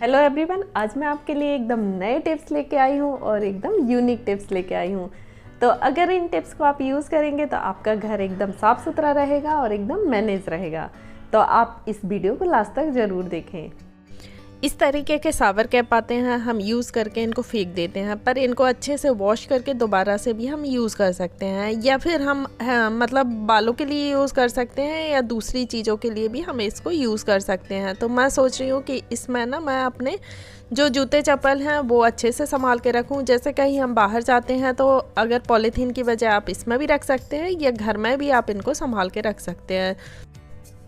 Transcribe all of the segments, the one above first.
Hello everyone, आज मैं आपके लिए एकदम नए टिप्स लेके आई हूँ और एकदम यूनिक टिप्स लेके आई हूँ। तो अगर इन टिप्स को आप यूज़ करेंगे तो आपका घर एकदम साफ़ सुथरा रहेगा और एकदम मैनेज रहेगा। तो आप इस वीडियो को लास्ट तक ज़रूर देखें। इस तरीके के शावर कैप आते हैं, हम यूज़ करके इनको फेंक देते हैं, पर इनको अच्छे से वॉश करके दोबारा से भी हम यूज़ कर सकते हैं, या फिर हम मतलब बालों के लिए यूज़ कर सकते हैं या दूसरी चीज़ों के लिए भी हम इसको यूज़ कर सकते हैं। तो मैं सोच रही हूँ कि इसमें ना मैं अपने जो जूते चप्पल हैं वो अच्छे से संभाल के रखूँ। जैसे कहीं हम बाहर जाते हैं तो अगर पॉलीथीन की वजह आप इसमें भी रख सकते हैं या घर में भी आप इनको संभाल के रख सकते हैं।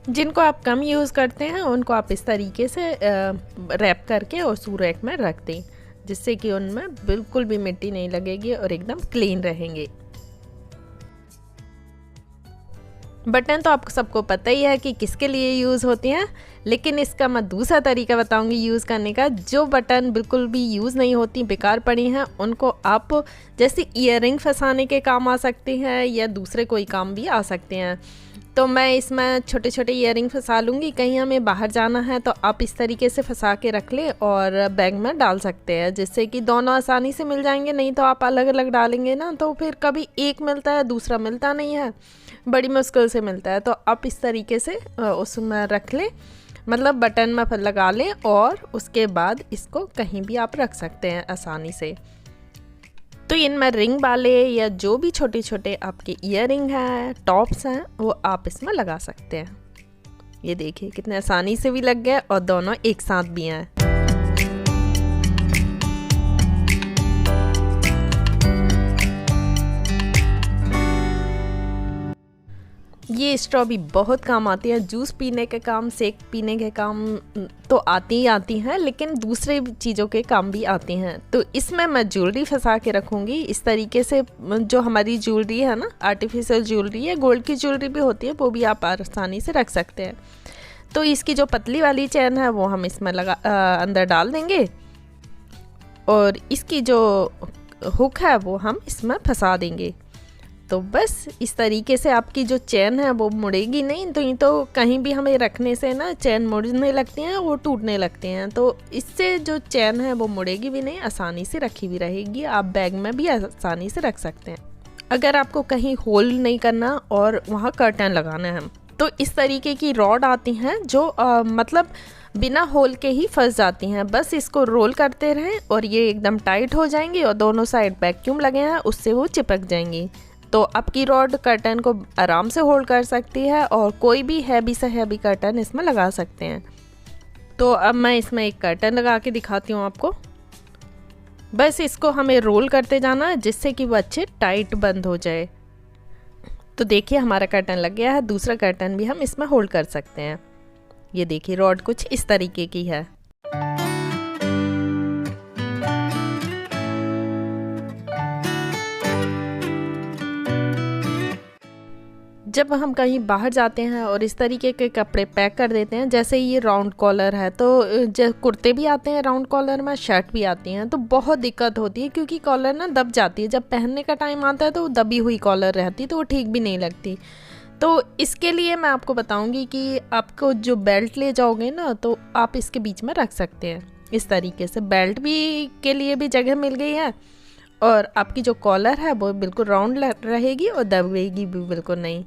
जिनको आप कम यूज़ करते हैं उनको आप इस तरीके से रैप करके और शू रैक में रख दें, जिससे कि उनमें बिल्कुल भी मिट्टी नहीं लगेगी और एकदम क्लीन रहेंगे। बटन तो आप सबको पता ही है कि किसके लिए यूज़ होती हैं, लेकिन इसका मैं दूसरा तरीका बताऊंगी यूज़ करने का। जो बटन बिल्कुल भी यूज़ नहीं होती, बेकार पड़ी हैं, उनको आप जैसे ईयरिंग फंसाने के काम आ सकते हैं या दूसरे कोई काम भी आ सकते हैं। तो मैं इसमें छोटे छोटे ईयरिंग फंसा लूँगी। कहीं हमें बाहर जाना है तो आप इस तरीके से फंसा के रख लें और बैग में डाल सकते हैं, जिससे कि दोनों आसानी से मिल जाएंगे। नहीं तो आप अलग अलग डालेंगे ना तो फिर कभी एक मिलता है दूसरा मिलता नहीं है, बड़ी मुश्किल से मिलता है। तो आप इस तरीके से उसमें रख लें, मतलब बटन में लगा लें और उसके बाद इसको कहीं भी आप रख सकते हैं आसानी से। तो इनमें रिंग वाले या जो भी छोटे छोटे आपके ईयरिंग हैं, टॉप्स हैं, वो आप इसमें लगा सकते हैं। ये देखिए कितने आसानी से भी लग गए और दोनों एक साथ भी हैं। ये स्ट्रॉ भी बहुत काम आती है, जूस पीने के काम, शेक पीने के काम तो आती ही आती हैं, लेकिन दूसरे चीज़ों के काम भी आती हैं। तो इसमें मैं ज्वेलरी फंसा के रखूँगी इस तरीके से। जो हमारी ज्वेलरी है ना, आर्टिफिशियल ज्वेलरी है, गोल्ड की ज्वेलरी भी होती है, वो भी आप आसानी से रख सकते हैं। तो इसकी जो पतली वाली चैन है वो हम इसमें अंदर डाल देंगे और इसकी जो हुक है वो हम इसमें फंसा देंगे। तो बस इस तरीके से आपकी जो चैन है वो मुड़ेगी नहीं। तो ये तो कहीं भी हमें रखने से ना चैन मुड़ने लगती हैं, वो टूटने लगते हैं। तो इससे जो चैन है वो मुड़ेगी भी नहीं, आसानी से रखी भी रहेगी। आप बैग में भी आसानी से रख सकते हैं। अगर आपको कहीं होल नहीं करना और वहाँ कर्टन लगाना है तो इस तरीके की रॉड आती हैं जो मतलब बिना होल के ही फंस जाती हैं। बस इसको रोल करते रहें और ये एकदम टाइट हो जाएंगी और दोनों साइड वैक्यूम लगे हैं उससे वो चिपक जाएंगी। तो आपकी रॉड कर्टन को आराम से होल्ड कर सकती है और कोई भी हैवी से हैवी कर्टन इसमें लगा सकते हैं। तो अब मैं इसमें एक कर्टन लगा के दिखाती हूँ आपको। बस इसको हमें रोल करते जाना है जिससे कि वो अच्छे टाइट बंद हो जाए। तो देखिए हमारा कर्टन लग गया है। दूसरा कर्टन भी हम इसमें होल्ड कर सकते हैं। ये देखिए रॉड कुछ इस तरीके की है। जब हम कहीं बाहर जाते हैं और इस तरीके के कपड़े पैक कर देते हैं, जैसे ये राउंड कॉलर है, तो कुर्ते भी आते हैं राउंड कॉलर में, शर्ट भी आती हैं, तो बहुत दिक्कत होती है क्योंकि कॉलर ना दब जाती है। जब पहनने का टाइम आता है तो वो दबी हुई कॉलर रहती है, तो वो ठीक भी नहीं लगती। तो इसके लिए मैं आपको बताऊंगी कि आपको जो बेल्ट ले जाओगे ना तो आप इसके बीच में रख सकते हैं। इस तरीके से बेल्ट भी के लिए भी जगह मिल गई है और आपकी जो कॉलर है वो बिल्कुल राउंड रहेगी और दबेगी भी बिल्कुल नहीं।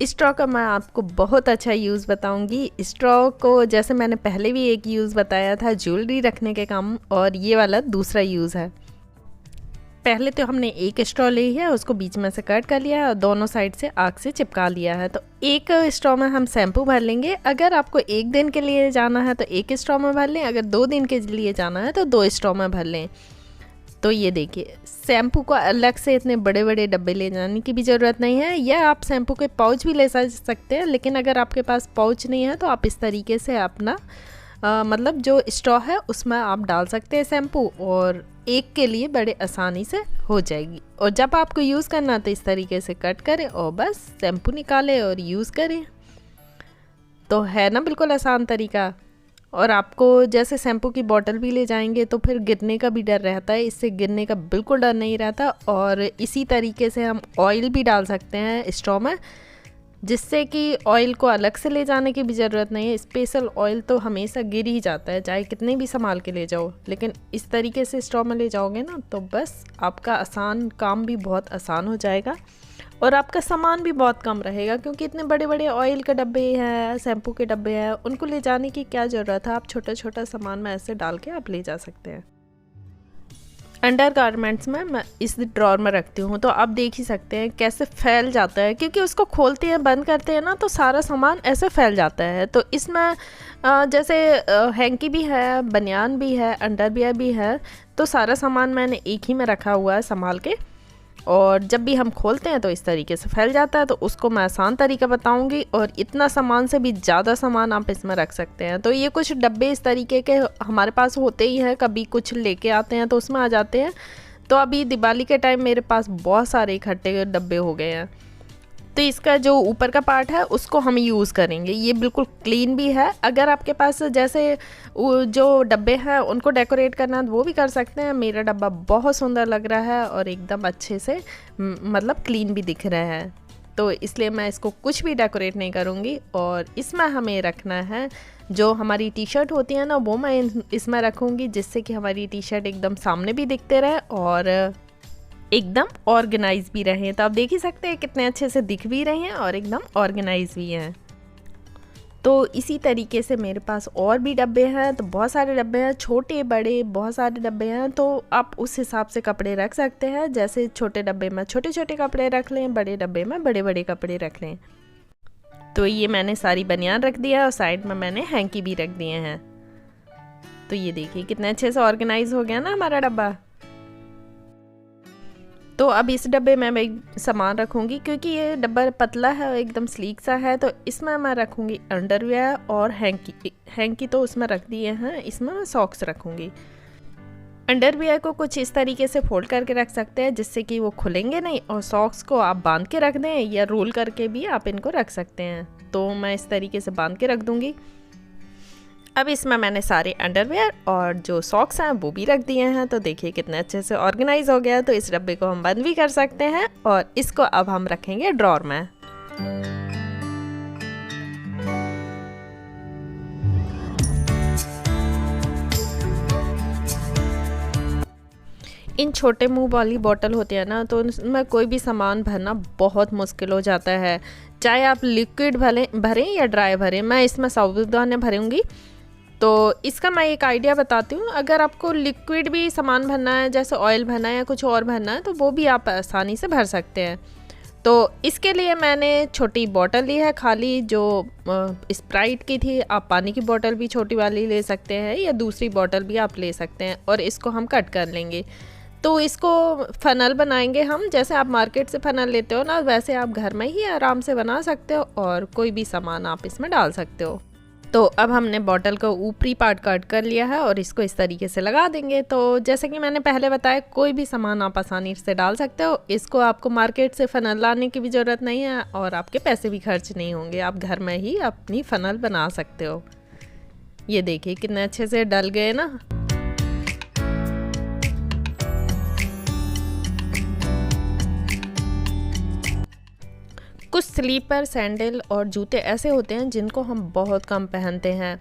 स्ट्रॉ का मैं आपको बहुत अच्छा यूज़ बताऊंगी। स्ट्रॉ को जैसे मैंने पहले भी एक यूज़ बताया था ज्वेलरी रखने के काम, और ये वाला दूसरा यूज़ है। पहले तो हमने एक स्ट्रॉ ली है, उसको बीच में से कट कर लिया है और दोनों साइड से आग से चिपका लिया है। तो एक स्ट्रॉ में हम शैम्पू भर लेंगे। अगर आपको एक दिन के लिए जाना है तो एक स्ट्रॉ में भर लें, अगर 2 दिन के लिए जाना है तो 2 स्ट्रॉ में भर लें। तो ये देखिए शैम्पू को अलग से इतने बड़े बड़े डब्बे ले जाने की भी ज़रूरत नहीं है, या आप शैम्पू के पाउच भी ले सकते हैं। लेकिन अगर आपके पास पाउच नहीं है तो आप इस तरीके से अपना मतलब जो स्ट्रॉ है उसमें आप डाल सकते हैं शैम्पू, और एक के लिए बड़े आसानी से हो जाएगी। और जब आपको यूज़ करना तो इस तरीके से कट करें और बस शैम्पू निकालें और यूज़ करें। तो है ना बिल्कुल आसान तरीका। और आपको जैसे शैम्पू की बॉटल भी ले जाएंगे तो फिर गिरने का भी डर रहता है, इससे गिरने का बिल्कुल डर नहीं रहता। और इसी तरीके से हम ऑयल भी डाल सकते हैं स्ट्रॉ में, जिससे कि ऑयल को अलग से ले जाने की भी ज़रूरत नहीं है। स्पेशल ऑयल तो हमेशा गिर ही जाता है, चाहे कितने भी संभाल के ले जाओ, लेकिन इस तरीके से स्ट्रॉ में ले जाओगे ना तो बस आपका आसान काम भी बहुत आसान हो जाएगा और आपका सामान भी बहुत कम रहेगा, क्योंकि इतने बड़े बड़े ऑयल के डब्बे हैं, शैम्पू के डब्बे हैं, उनको ले जाने की क्या ज़रूरत है। आप छोटा छोटा सामान में ऐसे डाल के आप ले जा सकते हैं। अंडर गारमेंट्स में मैं इस ड्रॉर में रखती हूँ, तो आप देख ही सकते हैं कैसे फैल जाता है, क्योंकि उसको खोलते हैं बंद करते हैं ना तो सारा सामान ऐसे फैल जाता है। तो इसमें जैसे हैंकी भी है, बनियान भी है, अंडरवियर भी है, तो सारा सामान मैंने एक ही में रखा हुआ है संभाल के। और जब भी हम खोलते हैं तो इस तरीके से फैल जाता है, तो उसको मैं आसान तरीका बताऊंगी। और इतना सामान से भी ज़्यादा सामान आप इसमें रख सकते हैं। तो ये कुछ डब्बे इस तरीके के हमारे पास होते ही हैं, कभी कुछ लेके आते हैं तो उसमें आ जाते हैं। तो अभी दिवाली के टाइम मेरे पास बहुत सारे इकट्ठे डब्बे हो गए हैं। तो इसका जो ऊपर का पार्ट है उसको हम यूज़ करेंगे। ये बिल्कुल क्लीन भी है। अगर आपके पास जैसे जो डब्बे हैं उनको डेकोरेट करना है वो भी कर सकते हैं। मेरा डब्बा बहुत सुंदर लग रहा है और एकदम अच्छे से मतलब क्लीन भी दिख रहा है, तो इसलिए मैं इसको कुछ भी डेकोरेट नहीं करूँगी। और इसमें हमें रखना है जो हमारी टी शर्ट होती है ना, वो मैं इसमें रखूँगी, जिससे कि हमारी टी शर्ट एकदम सामने भी दिखते रहे और एकदम ऑर्गेनाइज भी रहे। तो आप देख ही सकते हैं कितने अच्छे से दिख भी रहे हैं और एकदम ऑर्गेनाइज भी हैं। तो इसी तरीके से मेरे पास और भी डब्बे हैं, तो बहुत सारे डब्बे हैं, छोटे बड़े बहुत सारे डब्बे हैं। तो आप उस हिसाब से कपड़े रख सकते हैं। जैसे छोटे डब्बे में छोटे छोटे कपड़े रख लें, बड़े डब्बे में बड़े बड़े कपड़े रख लें। तो ये मैंने सारी बनियान रख दिया और साइड में मैंने हैंकी भी रख दिए हैं। तो ये देखिए कितने अच्छे से ऑर्गेनाइज हो गया ना हमारा डब्बा। तो अब इस डब्बे में मैं सामान रखूँगी, क्योंकि ये डब्बा पतला है, एकदम स्लीक सा है। तो इसमें मैं रखूँगी अंडरवियर और हैंकी तो उसमें रख दिए हैं। इसमें मैं सॉक्स रखूँगी। अंडरवियर को कुछ इस तरीके से फोल्ड करके रख सकते हैं जिससे कि वो खुलेंगे नहीं, और सॉक्स को आप बांध के रख दें या रोल करके भी आप इनको रख सकते हैं। तो मैं इस तरीके से बांध के रख दूँगी। अब इसमें मैंने सारे अंडरवियर और जो सॉक्स हैं वो भी रख दिए हैं। तो देखिए कितने अच्छे से ऑर्गेनाइज हो गया। तो इस डब्बे को हम बंद भी कर सकते हैं और इसको अब हम रखेंगे ड्रॉर में। इन छोटे मुंह वाली बॉटल होती है ना, तो उनमें कोई भी सामान भरना बहुत मुश्किल हो जाता है। चाहे आप लिक्विड भरें या ड्राई भरें। मैं इसमें साबुदाने भरूंगी। तो इसका मैं एक आइडिया बताती हूँ। अगर आपको लिक्विड भी सामान भरना है, जैसे ऑयल भरना है या कुछ और भरना है, तो वो भी आप आसानी से भर सकते हैं। तो इसके लिए मैंने छोटी बोतल ली है खाली, जो स्प्राइट की थी। आप पानी की बोतल भी छोटी वाली ले सकते हैं या दूसरी बोतल भी आप ले सकते हैं। और इसको हम कट कर लेंगे। तो इसको फ़नल बनाएंगे हम। जैसे आप मार्केट से फ़नल लेते हो ना, वैसे आप घर में ही आराम से बना सकते हो और कोई भी सामान आप इसमें डाल सकते हो। तो अब हमने बॉटल का ऊपरी पार्ट कट कर लिया है और इसको इस तरीके से लगा देंगे। तो जैसे कि मैंने पहले बताया, कोई भी सामान आप आसानी से डाल सकते हो। इसको आपको मार्केट से फ़नल लाने की भी ज़रूरत नहीं है और आपके पैसे भी खर्च नहीं होंगे। आप घर में ही अपनी फ़नल बना सकते हो। ये देखिए कितने अच्छे से डल गए ना। कुछ स्लीपर, सैंडल और जूते ऐसे होते हैं जिनको हम बहुत कम पहनते हैं।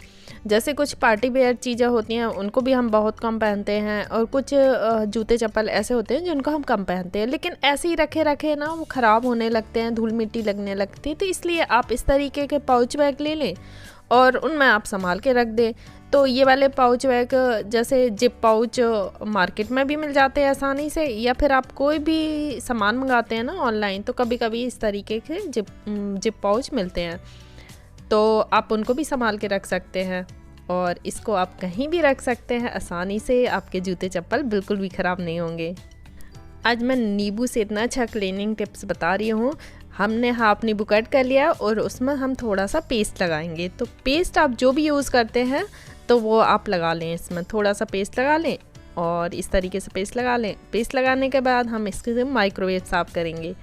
जैसे कुछ पार्टी वेयर चीज़ें होती हैं, उनको भी हम बहुत कम पहनते हैं। और कुछ जूते चप्पल ऐसे होते हैं जिनको हम कम पहनते हैं, लेकिन ऐसे ही रखे रखे ना वो ख़राब होने लगते हैं, धूल मिट्टी लगने लगती है। तो इसलिए आप इस तरीके के पाउच बैग ले लें और उनमें आप संभाल के रख दें। तो ये वाले पाउच बैग जैसे जिप पाउच मार्केट में भी मिल जाते हैं आसानी से, या फिर आप कोई भी सामान मंगाते हैं ना ऑनलाइन, तो कभी कभी इस तरीके के जिप पाउच मिलते हैं। तो आप उनको भी संभाल के रख सकते हैं और इसको आप कहीं भी रख सकते हैं आसानी से। आपके जूते चप्पल बिल्कुल भी ख़राब नहीं होंगे। आज मैं नींबू से इतना अच्छा क्लीनिंग टिप्स बता रही हूँ। हमने हाफ नींबू कट कर लिया और उसमें हम थोड़ा सा पेस्ट लगाएंगे। तो पेस्ट आप जो भी यूज़ करते हैं तो वो आप लगा लें। इसमें थोड़ा सा पेस्ट लगा लें और इस तरीके से पेस्ट लगा लें। पेस्ट लगाने के बाद हम इसके माइक्रोवेव साफ़ करेंगे।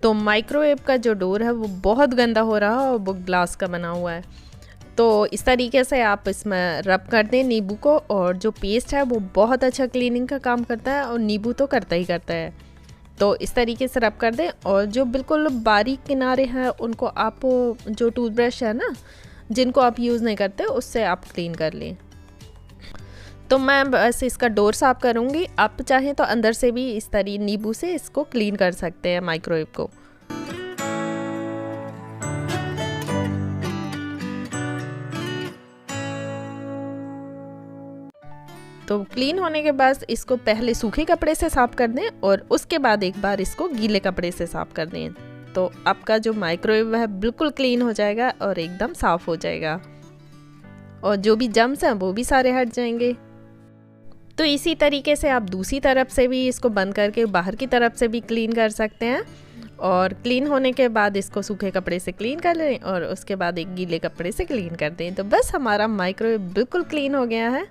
तो माइक्रोवेव का जो डोर है वो बहुत गंदा हो रहा है और वो ग्लास का बना हुआ है। तो तो इस तरीके से आप इसमें रब कर दें नींबू को, और जो पेस्ट है वो बहुत अच्छा क्लीनिंग का काम करता है और नींबू तो करता ही करता है। तो इस तरीके से रब कर दें, और जो बिल्कुल बारीक किनारे हैं उनको आप जो टूथब्रश है ना, जिनको आप यूज़ नहीं करते, उससे आप क्लीन कर लें। तो मैं बस इसका डोर साफ करूँगी। आप चाहें तो अंदर से भी इस तरीके नींबू से इसको क्लीन कर सकते हैं माइक्रोवेव को। तो क्लीन होने के बाद इसको पहले सूखे कपड़े से साफ़ कर दें और उसके बाद एक बार इसको गीले कपड़े से साफ़ कर दें। तो आपका जो माइक्रोवेव है बिल्कुल क्लीन हो जाएगा और एकदम साफ़ हो जाएगा, और जो भी जम्स हैं वो भी सारे हट जाएंगे। तो इसी तरीके से आप दूसरी तरफ से भी इसको बंद करके बाहर की तरफ से भी क्लीन कर सकते हैं, और क्लीन होने के बाद इसको सूखे कपड़े से क्लीन कर लें और उसके बाद एक गीले कपड़े से क्लीन कर दें। तो बस हमारा माइक्रोवेव बिल्कुल क्लीन हो गया है।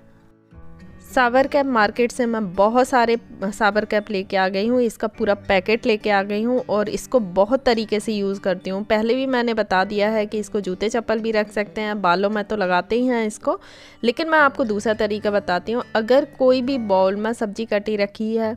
सावर कैप मार्केट से मैं बहुत सारे सावर कैप लेके आ गई हूँ, इसका पूरा पैकेट लेके आ गई हूँ और इसको बहुत तरीके से यूज़ करती हूँ। पहले भी मैंने बता दिया है कि इसको जूते चप्पल भी रख सकते हैं, बालों में तो लगाते ही हैं इसको, लेकिन मैं आपको दूसरा तरीका बताती हूँ। अगर कोई भी बाउल में सब्जी कटी रखी है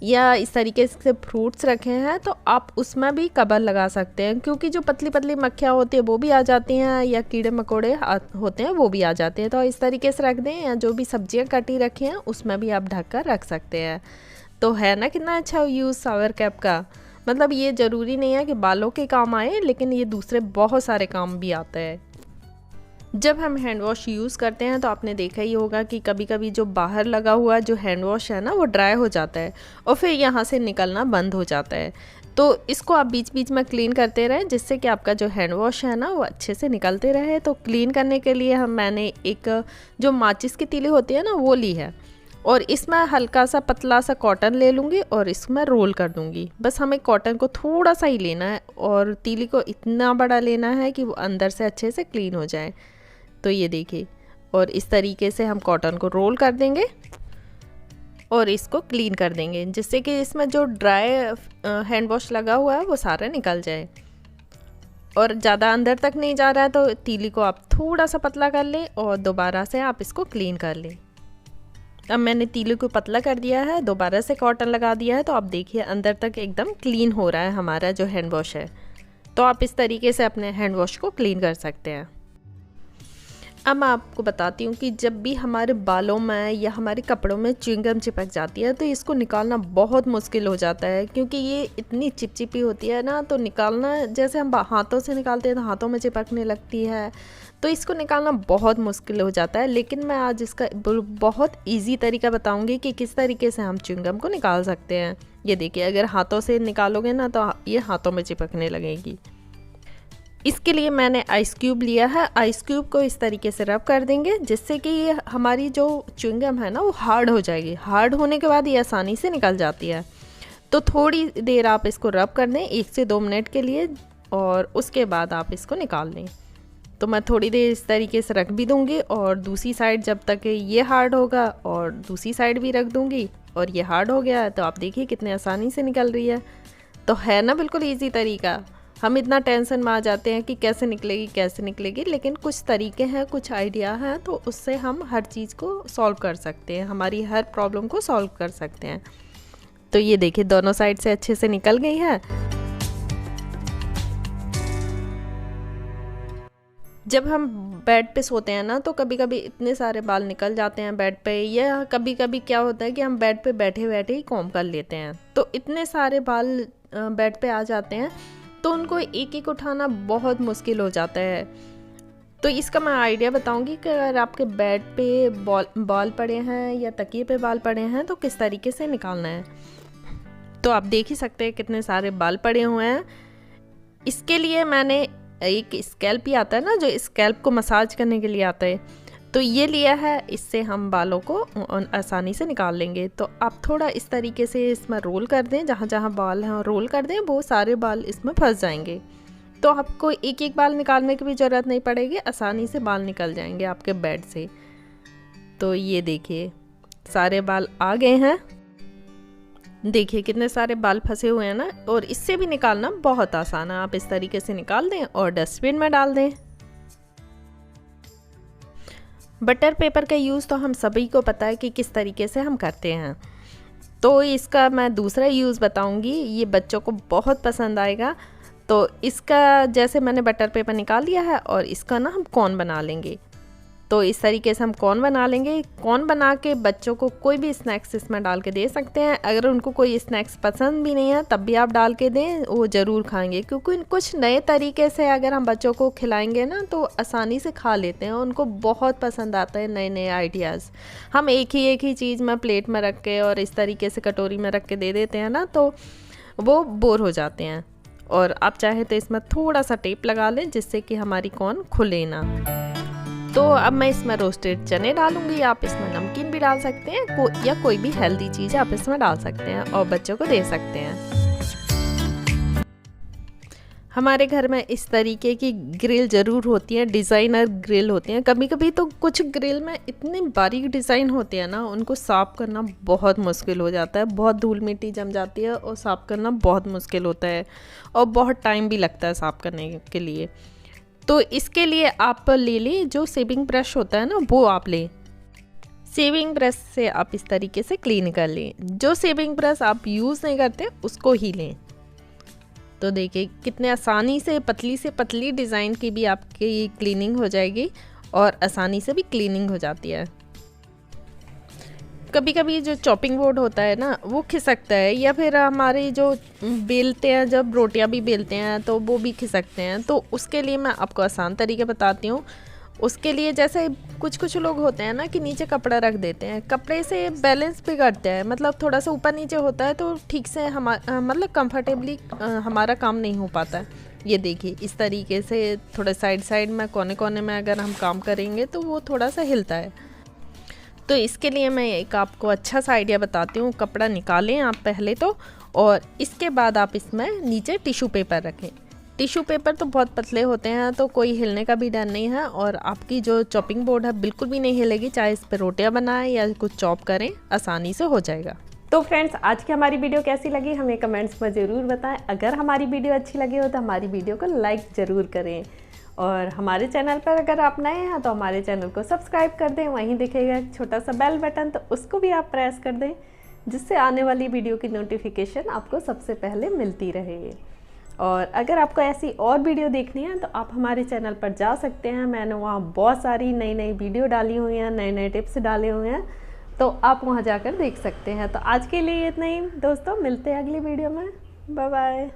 या इस तरीके से फ्रूट्स रखे हैं तो आप उसमें भी कवर लगा सकते हैं, क्योंकि जो पतली पतली मक्खियाँ होती है वो भी आ जाती हैं या कीड़े मकोड़े होते हैं वो भी आ जाते हैं। तो इस तरीके से रख दें, या जो भी सब्जियां कटी रखी हैं उसमें भी आप ढक कर रख सकते हैं। तो है ना कितना अच्छा यूज़ सावर कैप का। मतलब ये ज़रूरी नहीं है कि बालों के काम आए, लेकिन ये दूसरे बहुत सारे काम भी आता है। जब हम हैंड वॉश यूज़ करते हैं तो आपने देखा ही होगा कि कभी कभी जो बाहर लगा हुआ जो हैंड वॉश है ना वो ड्राई हो जाता है और फिर यहाँ से निकलना बंद हो जाता है। तो इसको आप बीच बीच में क्लीन करते रहें, जिससे कि आपका जो हैंड वॉश है ना वो अच्छे से निकलते रहे। तो क्लीन करने के लिए मैंने एक जो माचिस की तीली होती है ना वो ली है, और इसमें हल्का सा पतला सा कॉटन ले लूँगी और इसमें रोल कर दूँगी। बस हमें कॉटन को थोड़ा सा ही लेना है और तीली को इतना बड़ा लेना है कि वो अंदर से अच्छे से क्लीन हो जाए। तो ये देखिए, और इस तरीके से हम कॉटन को रोल कर देंगे और इसको क्लीन कर देंगे, जिससे कि इसमें जो ड्राई हैंड वॉश लगा हुआ है वो सारा निकल जाए। और ज़्यादा अंदर तक नहीं जा रहा है तो तीली को आप थोड़ा सा पतला कर लें और दोबारा से आप इसको क्लीन कर लें। अब मैंने तीली को पतला कर दिया है, दोबारा से कॉटन लगा दिया है, तो आप देखिए अंदर तक एकदम क्लीन हो रहा है हमारा जो हैंड वॉश है। तो आप इस तरीके से अपने हैंड वॉश को क्लीन कर सकते हैं। अब मैं आपको बताती हूँ कि जब भी हमारे बालों में या हमारे कपड़ों में च्युइंगम चिपक जाती है तो इसको निकालना बहुत मुश्किल हो जाता है, क्योंकि ये इतनी चिपचिपी होती है ना, तो निकालना जैसे हम हाथों से निकालते हैं तो हाथों में चिपकने लगती है, तो इसको निकालना बहुत मुश्किल हो जाता है। लेकिन मैं आज इसका बहुत ईजी तरीका बताऊँगी कि किस तरीके से हम च्युइंगम को निकाल सकते हैं। ये देखिए, अगर हाथों से निकालोगे ना तो ये हाथों में चिपकने लगेगी। इसके लिए मैंने आइस क्यूब लिया है। आइस क्यूब को इस तरीके से रब कर देंगे, जिससे कि ये हमारी जो च्युइंगम है ना वो हार्ड हो जाएगी। हार्ड होने के बाद ये आसानी से निकल जाती है। तो थोड़ी देर आप इसको रब कर दें 1 से 2 मिनट के लिए, और उसके बाद आप इसको निकाल लें। तो मैं थोड़ी देर इस तरीके से रख भी दूँगी, और दूसरी साइड जब तक ये हार्ड होगा और दूसरी साइड भी रख दूँगी, और ये हार्ड हो गया तो आप देखिए कितने आसानी से निकल रही है। तो है ना बिल्कुल ईजी तरीका। हम इतना टेंशन में आ जाते हैं कि कैसे निकलेगी, लेकिन कुछ तरीके हैं, कुछ आइडिया हैं, तो उससे हम हर चीज़ को सॉल्व कर सकते हैं, हमारी हर प्रॉब्लम को सॉल्व कर सकते हैं। तो ये देखिए दोनों साइड से अच्छे से निकल गई है। जब हम बेड पे सोते हैं ना तो कभी कभी इतने सारे बाल निकल जाते हैं बेड पे, या कभी कभी क्या होता है कि हम बेड पे बैठे बैठे ही कॉम्ब कर लेते हैं, तो इतने सारे बाल बेड पे आ जाते हैं तो उनको एक एक उठाना बहुत मुश्किल हो जाता है। तो इसका मैं आइडिया बताऊंगी कि अगर आपके बेड पे बाल पड़े हैं या तकिए पे बाल पड़े हैं तो किस तरीके से निकालना है। तो आप देख ही सकते हैं कितने सारे बाल पड़े हुए हैं। इसके लिए मैंने एक स्कैल्प ही आता है ना, जो स्कैल्प को मसाज करने के लिए आता है, तो ये लिया है। इससे हम बालों को आसानी से निकाल लेंगे। तो आप थोड़ा इस तरीके से इसमें रोल कर दें, जहाँ जहाँ बाल हैं रोल कर दें, वो सारे बाल इसमें फंस जाएंगे। तो आपको एक एक बाल निकालने की भी ज़रूरत नहीं पड़ेगी, आसानी से बाल निकल जाएंगे आपके बेड से। तो ये देखिए सारे बाल आ गए हैं, देखिए कितने सारे बाल फंसे हुए हैं ना, और इससे भी निकालना बहुत आसान है। आप इस तरीके से निकाल दें और डस्टबिन में डाल दें। बटर पेपर का यूज़ तो हम सभी को पता है कि किस तरीके से हम करते हैं, तो इसका मैं दूसरा यूज़ बताऊंगी, ये बच्चों को बहुत पसंद आएगा। तो इसका जैसे मैंने बटर पेपर निकाल लिया है और इसका ना हम कॉर्न बना लेंगे। तो इस तरीके से हम कॉर्न बना लेंगे। कॉर्न बना के बच्चों को कोई भी स्नैक्स इसमें डाल के दे सकते हैं। अगर उनको कोई स्नैक्स पसंद भी नहीं है तब भी आप डाल के दें, वो ज़रूर खाएंगे, क्योंकि कुछ नए तरीके से अगर हम बच्चों को खिलाएंगे ना तो आसानी से खा लेते हैं। उनको बहुत पसंद आता है नए नए आइडियाज़। हम एक ही चीज़ में प्लेट में रख के और इस तरीके से कटोरी में रख के दे देते हैं ना, तो वो बोर हो जाते हैं। और आप चाहे तो इसमें थोड़ा सा टेप लगा लें जिससे कि हमारी कॉर्न खुले ना। तो अब मैं इसमें रोस्टेड चने डालूंगी। आप इसमें नमकीन भी डाल सकते हैं, या कोई भी हेल्दी चीज़ आप इसमें डाल सकते हैं और बच्चों को दे सकते हैं। हमारे घर में इस तरीके की ग्रिल ज़रूर होती है, डिज़ाइनर ग्रिल होती हैं। कभी कभी तो कुछ ग्रिल में इतने बारीक डिज़ाइन होते हैं ना, उनको साफ़ करना बहुत मुश्किल हो जाता है, बहुत धूल मिट्टी जम जाती है और साफ़ करना बहुत मुश्किल होता है और बहुत टाइम भी लगता है साफ़ करने के लिए। तो इसके लिए आप ले लें जो शेविंग ब्रश होता है ना, वो आप लें। शेविंग ब्रश से आप इस तरीके से क्लीन कर लें। जो शेविंग ब्रश आप यूज़ नहीं करते उसको ही लें। तो देखिए कितने आसानी से पतली डिज़ाइन की भी आपकी क्लीनिंग हो जाएगी और आसानी से भी क्लीनिंग हो जाती है। कभी कभी जो चॉपिंग बोर्ड होता है ना वो खिसकता है, या फिर हमारे जो बेलते हैं, जब रोटियां भी बेलते हैं तो वो भी खिसकते हैं। तो उसके लिए मैं आपको आसान तरीके बताती हूँ। उसके लिए जैसे कुछ लोग होते हैं ना कि नीचे कपड़ा रख देते हैं, कपड़े से बैलेंस बिगड़ता है, मतलब थोड़ा सा ऊपर नीचे होता है तो ठीक से मतलब कंफर्टेबली हमारा काम नहीं हो पाता है। ये देखिए इस तरीके से थोड़ा साइड में कोने में अगर हम काम करेंगे तो वो थोड़ा सा हिलता है। तो इसके लिए मैं एक आपको अच्छा सा आइडिया बताती हूँ। कपड़ा निकालें आप पहले तो, और इसके बाद आप इसमें नीचे टिश्यू पेपर रखें। टिश्यू पेपर तो बहुत पतले होते हैं तो कोई हिलने का भी डर नहीं है, और आपकी जो चॉपिंग बोर्ड है बिल्कुल भी नहीं हिलेगी। चाहे इस पर रोटियां बनाएं या कुछ चॉप करें, आसानी से हो जाएगा। तो फ्रेंड्स, आज की हमारी वीडियो कैसी लगी हमें कमेंट्स में ज़रूर बताएं। अगर हमारी वीडियो अच्छी लगी हो तो हमारी वीडियो को लाइक ज़रूर करें, और हमारे चैनल पर अगर आप नए हैं तो हमारे चैनल को सब्सक्राइब कर दें। वहीं दिखेगा एक छोटा सा बेल बटन, तो उसको भी आप प्रेस कर दें, जिससे आने वाली वीडियो की नोटिफिकेशन आपको सबसे पहले मिलती रहे। और अगर आपको ऐसी और वीडियो देखनी है तो आप हमारे चैनल पर जा सकते हैं। मैंने वहाँ बहुत सारी नई वीडियो डाली हुई हैं, नए टिप्स डाले हुए हैं, तो आप वहाँ जाकर देख सकते हैं। तो आज के लिए इतना ही दोस्तों, मिलते हैं अगली वीडियो में। Bye bye.